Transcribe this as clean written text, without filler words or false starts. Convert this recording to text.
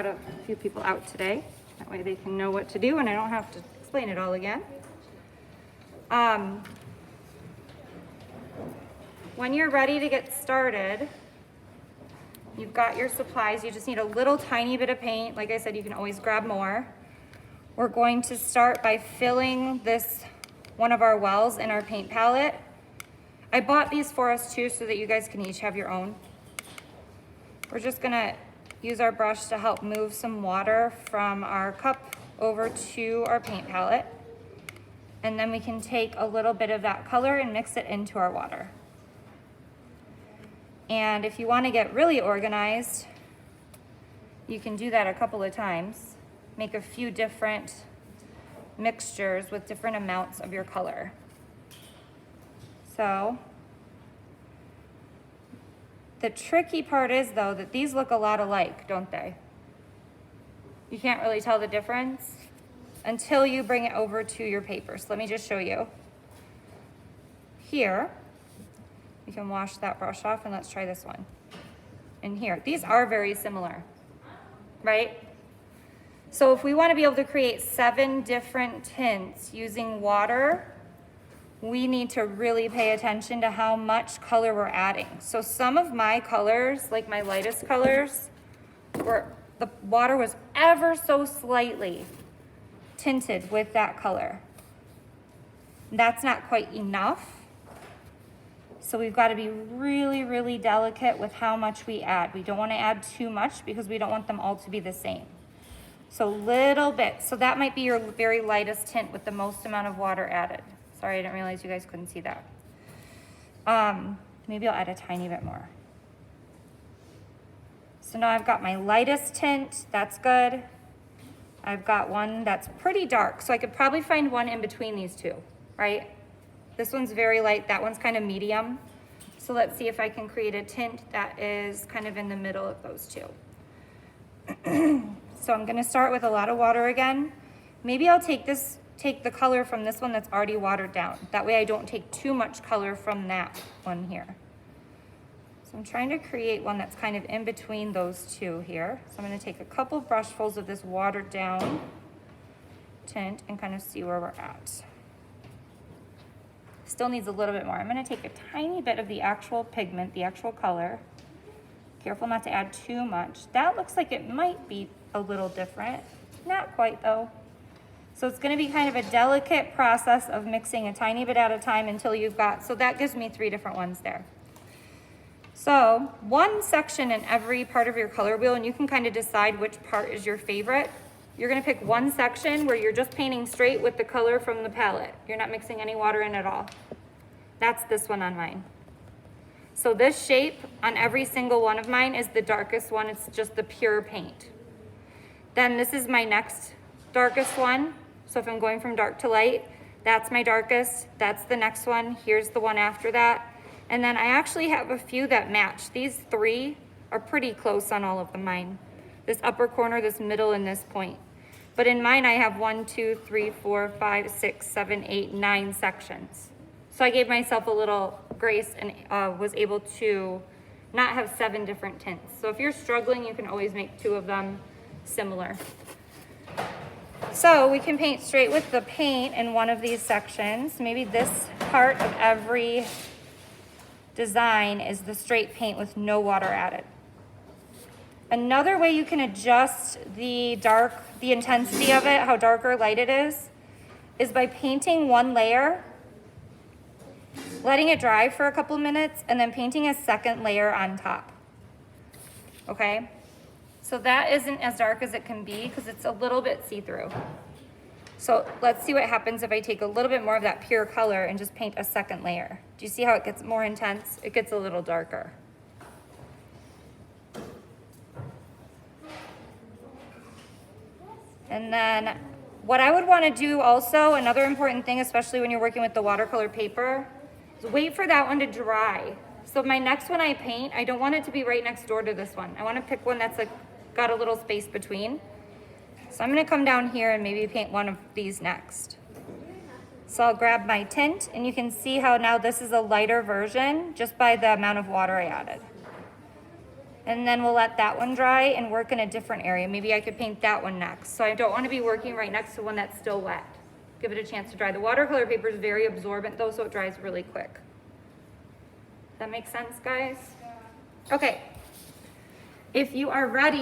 Got a few people out today. That way they can know what to do and I don't have to explain it all again. When you're ready to get started, you've got your supplies. You just need a little tiny bit of paint. Like I said, you can always grab more. We're going to start by filling this one of our wells in our paint palette. I bought these for us too so that you guys can each have your own. We're just gonna use our brush to help move some water from our cup over to our paint palette. And then we can take a little bit of that color and mix it into our water. And if you want to get really organized, you can do that a couple of times. Make a few different mixtures with different amounts of your color. So, the tricky part is though that these look a lot alike, don't they? You can't really tell the difference until you bring it over to your paper. So let me just show you. Here, you can wash that brush off and let's try this one. And here, these are very similar, right? So if we want to be able to create 7 different tints using water, we need to really pay attention to how much color we're adding. So some of my colors, like my lightest colors, the water was ever so slightly tinted with that color. That's not quite enough. So we've got to be really, really delicate with how much we add. We don't want to add too much because we don't want them all to be the same. So little bit. So that might be your very lightest tint with the most amount of water added. Sorry, I didn't realize you guys couldn't see that. Maybe I'll add a tiny bit more. So now I've got my lightest tint, that's good. I've got one that's pretty dark, so I could probably find one in between these two, right? This one's very light, that one's kind of medium. So let's see if I can create a tint that is kind of in the middle of those two. So I'm gonna start with a lot of water again. Maybe I'll take the color from this one that's already watered down. That way I don't take too much color from that one here. So I'm trying to create one that's kind of in between those two here. So I'm gonna take a couple brushfuls of this watered down tint and kind of see where we're at. Still needs a little bit more. I'm gonna take a tiny bit of the actual pigment, the actual color. Careful not to add too much. That looks like it might be a little different. Not quite though. So it's gonna be kind of a delicate process of mixing a tiny bit at a time until you've got, so that gives me 3 different ones there. So one section in every part of your color wheel, and you can kind of decide which part is your favorite. You're gonna pick one section where you're just painting straight with the color from the palette. You're not mixing any water in at all. That's this one on mine. So this shape on every single one of mine is the darkest one. It's just the pure paint. Then this is my next darkest one. So if I'm going from dark to light, that's my darkest. That's the next one. Here's the one after that. And then I actually have a few that match. These 3 are pretty close on all of them mine. This upper corner, this middle, and this point. But in mine, I have 1, 2, 3, 4, 5, 6, 7, 8, 9 sections. So I gave myself a little grace and was able to not have 7 different tints. So if you're struggling, you can always make 2 of them similar. So we can paint straight with the paint in one of these sections. Maybe this part of every design is the straight paint with no water added. Another way you can adjust the intensity of it, how dark or light it is by painting one layer, letting it dry for a couple minutes, and then painting a second layer on top. Okay? So that isn't as dark as it can be because it's a little bit see-through. So let's see what happens if I take a little bit more of that pure color and just paint a second layer. Do you see how it gets more intense? It gets a little darker. And then what I would want to do also, another important thing, especially when you're working with the watercolor paper, is wait for that one to dry. So my next one I paint, I don't want it to be right next door to this one. I want to pick one that's like got a little space between. So I'm going to come down here and maybe paint one of these next. So I'll grab my tint, and you can see how now this is a lighter version just by the amount of water I added. And then we'll let that one dry and work in a different area. Maybe I could paint that one next. So I don't want to be working right next to one that's still wet. Give it a chance to dry. The watercolor paper is very absorbent though, so it dries really quick. Does that make sense, guys? Okay. If you are ready,